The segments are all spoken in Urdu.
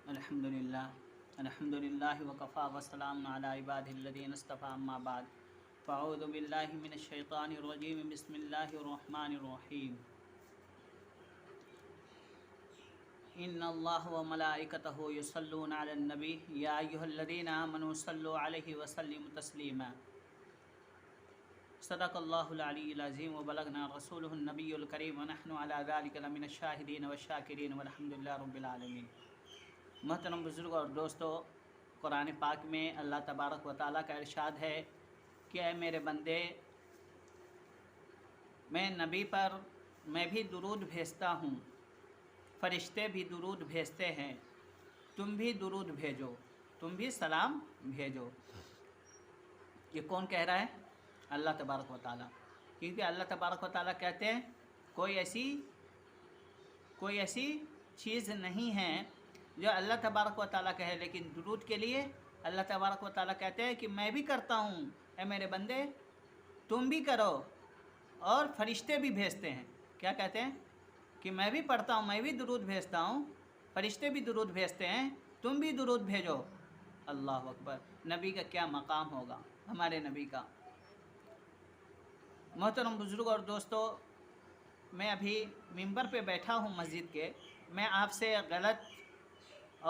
الحمدللہ وکفا وسلام علی عبادہ الذین اصطفی اما بعد فاعوذ باللہ من الشیطان الرجیم بسم اللہ الرحمن الرحیم ان اللہ وملائکتہ یصلون علی النبی یا ایھا الذین آمنوا صلوا علیہ وسلموا تسلیما صدق اللہ العلی العظیم وبلغنا رسولہ النبی الکریم ونحن علی ذلک لمن الشاہدین والشاکرین والحمدللہ رب العالمین۔ محترم بزرگ اور دوستو، قرآن پاک میں اللہ تبارک و تعالیٰ کا ارشاد ہے کہ اے میرے بندے، میں نبی پر میں بھی درود بھیجتا ہوں، فرشتے بھی درود بھیجتے ہیں، تم بھی درود بھیجو، تم بھی سلام بھیجو۔ یہ کون کہہ رہا ہے؟ اللہ تبارک و تعالیٰ۔ کیونکہ اللہ تبارک و تعالیٰ کہتے ہیں کوئی ایسی چیز نہیں ہے جو اللہ تبارک و تعالیٰ کہے، لیکن درود کے لیے اللہ تبارک و تعالیٰ کہتے ہیں کہ میں بھی کرتا ہوں، اے میرے بندے تم بھی کرو، اور فرشتے بھی بھیجتے ہیں۔ کیا کہتے ہیں؟ کہ میں بھی پڑھتا ہوں، میں بھی درود بھیجتا ہوں، فرشتے بھی درود بھیجتے ہیں، تم بھی درود بھیجو۔ اللہ اکبر! نبی کا کیا مقام ہوگا، ہمارے نبی کا۔ محترم بزرگ اور دوستو، میں ابھی ممبر پہ بیٹھا ہوں مسجد کے، میں آپ سے غلط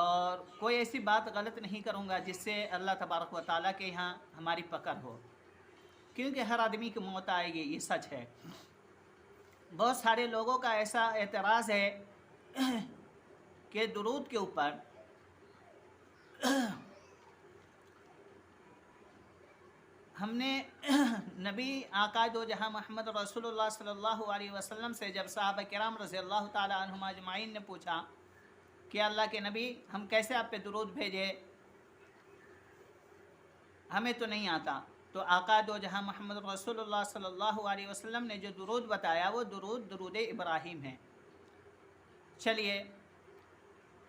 اور کوئی ایسی بات غلط نہیں کروں گا جس سے اللہ تبارک و تعالیٰ کے یہاں ہماری پکڑ ہو، کیونکہ ہر آدمی کی موت آئے گی، یہ سچ ہے۔ بہت سارے لوگوں کا ایسا اعتراض ہے کہ درود کے اوپر ہم نے نبی آقا دو جہاں محمد رسول اللہ صلی اللہ علیہ وسلم سے جب صحابہ کرام رضی اللہ تعالی عنہم اجمعین نے پوچھا کہ اللہ کے نبی ہم کیسے آپ پہ درود بھیجے، ہمیں تو نہیں آتا، تو آقا دو جہاں محمد رسول اللہ صلی اللہ علیہ وسلم نے جو درود بتایا وہ درود ابراہیم ہے۔ چلیے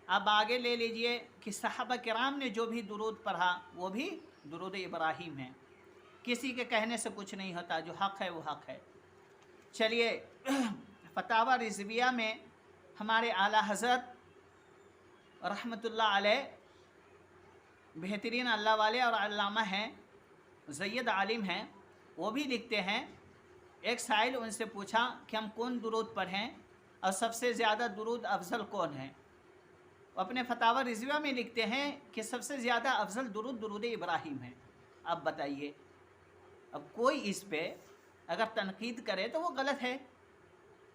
اب آگے لے لیجئے کہ صحابہ کرام نے جو بھی درود پڑھا وہ بھی درود ابراہیم ہے۔ کسی کے کہنے سے کچھ نہیں ہوتا، جو حق ہے وہ حق ہے۔ چلیے فتاوی رضویہ میں ہمارے اعلیٰ حضرت رحمۃ اللہ علیہ، بہترین اللہ والے اور علامہ ہیں، زید عالم ہیں، وہ بھی لکھتے ہیں، ایک سائل ان سے پوچھا کہ ہم کون درود پڑھیں اور سب سے زیادہ درود افضل کون ہے؟ وہ اپنے فتاوی رضویہ میں لکھتے ہیں کہ سب سے زیادہ افضل درود ابراہیم ہے۔ اب بتائیے، اب کوئی اس پہ اگر تنقید کرے تو وہ غلط ہے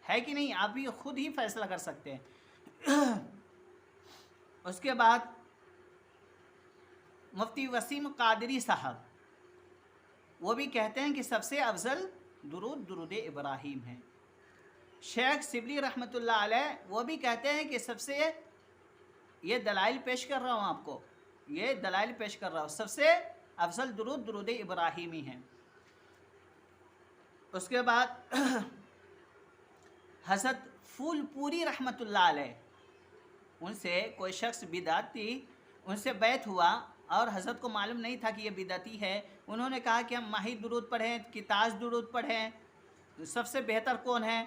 کہ نہیں؟ آپ بھی خود ہی فیصلہ کر سکتے ہیں۔ اس کے بعد مفتی وسیم قادری صاحب وہ بھی کہتے ہیں کہ سب سے افضل درود ابراہیم ہے۔ شیخ شبلی رحمۃ اللہ علیہ وہ بھی کہتے ہیں کہ سب سے، یہ دلائل پیش کر رہا ہوں آپ کو، یہ دلائل پیش کر رہا ہوں، سب سے افضل درود ابراہیمی ہے۔ اس کے بعد حضرت پھول پوری رحمۃ اللہ علیہ، ان سے کوئی شخص بدعتی، ان سے بیعت ہوا اور حضرت کو معلوم نہیں تھا کہ یہ بدعتی ہے، انہوں نے کہا کہ ہم ماہی درود پڑھیں کہ تاج درود پڑھیں، سب سے بہتر کون ہے؟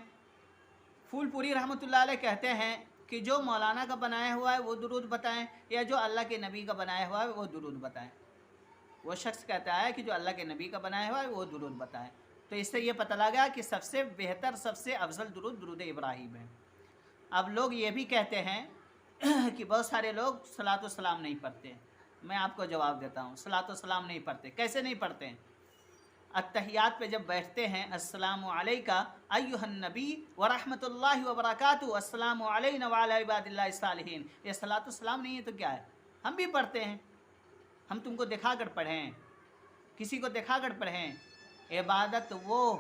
پھول پوری رحمۃ اللہ علیہ کہتے ہیں کہ جو مولانا کا بنایا ہوا ہے وہ درود بتائیں، یا جو اللہ کے نبی کا بنایا ہوا ہے وہ درود بتائیں۔ وہ شخص کہتا ہے کہ جو اللہ کے نبی کا بنایا ہوا ہے وہ درود بتائیں۔ تو اس سے یہ پتہ لگا کہ سب سے بہتر، سب سے افضل درود ابراہیم ہے۔ اب لوگ یہ بھی کہتے ہیں کہ بہت سارے لوگ صلاۃ و سلام نہیں پڑھتے۔ میں آپ کو جواب دیتا ہوں، صلاۃ و سلام نہیں پڑھتے۔ کیسے نہیں پڑھتے ہیں؟ اتحیات پہ جب بیٹھتے ہیں، السلام علیکہ ایھا النبی ورحمۃ اللہ وبرکاتہ، السلام علینا وعلی عباد اللہ الصالحین، یہ صلاۃ و سلام نہیں ہے تو کیا ہے؟ ہم بھی پڑھتے ہیں، ہم تم کو دکھا کر پڑھیں، کسی کو دکھا کر پڑھیں۔ عبادت وہ،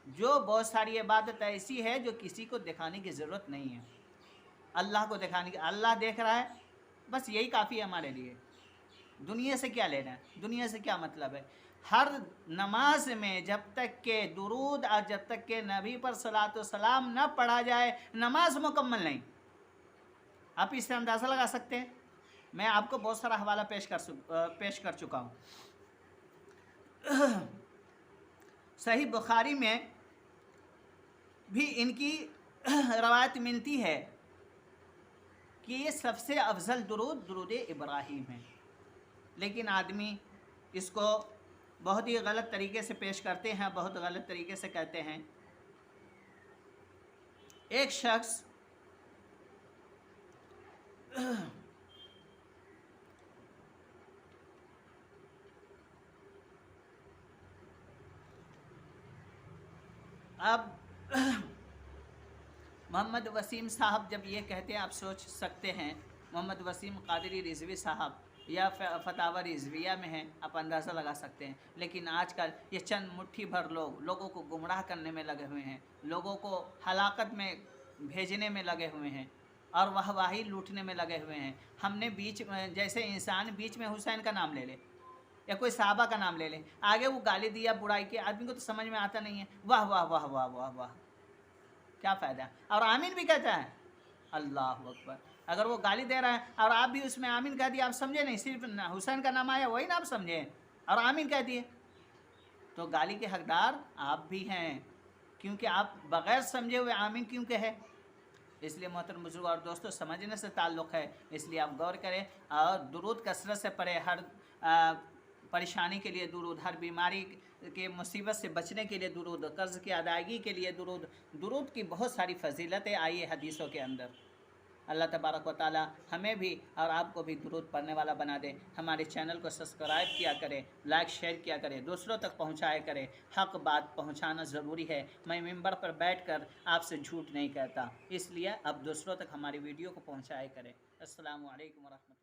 جو بہت ساری عبادت ایسی ہے جو کسی کو دکھانے کی ضرورت نہیں ہے، اللہ کو دکھانے کی، اللہ دیکھ رہا ہے، بس یہی کافی ہے ہمارے لیے۔ دنیا سے کیا لینا ہے؟ دنیا سے کیا مطلب ہے؟ ہر نماز میں جب تک کہ درود اور جب تک کہ نبی پر صلاۃ و سلام نہ پڑھا جائے، نماز مکمل نہیں۔ آپ اس سے اندازہ لگا سکتے ہیں۔ میں آپ کو بہت سارا حوالہ پیش کر چکا ہوں۔ صحیح بخاری میں بھی ان کی روایت ملتی ہے کہ یہ سب سے افضل درود درود ابراہیم ہے، لیکن آدمی اس کو بہت ہی غلط طریقے سے پیش کرتے ہیں، بہت غلط طریقے سے کہتے ہیں۔ ایک شخص اب محمد وسیم صاحب جب یہ کہتے ہیں، آپ سوچ سکتے ہیں محمد وسیم قادری رضوی صاحب یا فتاوی رضویہ میں ہیں، آپ اندازہ لگا سکتے ہیں۔ لیکن آج کل یہ چند مٹھی بھر لوگوں کو گمراہ کرنے میں لگے ہوئے ہیں، لوگوں کو ہلاکت میں بھیجنے میں لگے ہوئے ہیں اور واہی لوٹنے میں لگے ہوئے ہیں۔ ہم نے جیسے انسان بیچ میں حسین کا نام لے لے یا کوئی صحابہ کا نام لے لے، آگے وہ گالی دیا برائی کی، آدمی کو تو سمجھ میں آتا نہیں ہے، واہ واہ واہ واہ واہ واہ، کیا فائدہ؟ اور آمین بھی کہتا ہے، اللہ اکبر۔ اگر وہ گالی دے رہا ہے اور آپ بھی اس میں آمین کہہ دیے، آپ سمجھے نہیں، صرف حسین کا نام آیا وہی نا آپ سمجھے اور آمین کہہ دیے، تو گالی کے حقدار آپ بھی ہیں، کیونکہ آپ بغیر سمجھے ہوئے آمین کیوں کہے؟ اس لیے محترم بزرگ اور دوستوں، سمجھنے سے تعلق ہے، اس لیے آپ غور کریں اور درود کثرت سے پڑھیں۔ ہر پریشانی کے لیے درود، ہر بیماری کے مصیبت سے بچنے کے لیے درود، قرض کی ادائیگی کے لیے درود۔ درود کی بہت ساری فضیلتیں آئی ہیں حدیثوں کے اندر۔ اللہ تبارک و تعالی ہمیں بھی اور آپ کو بھی درود پڑھنے والا بنا دے۔ ہمارے چینل کو سبسکرائب کیا کرے، لائک شیئر کیا کرے، دوسروں تک پہنچایا کرے۔ حق بات پہنچانا ضروری ہے۔ میں ممبر پر بیٹھ کر آپ سے جھوٹ نہیں کہتا، اس لیے اب دوسروں تک ہماری ویڈیو کو پہنچایا کرے۔ السلام علیکم ورحمۃ اللہ۔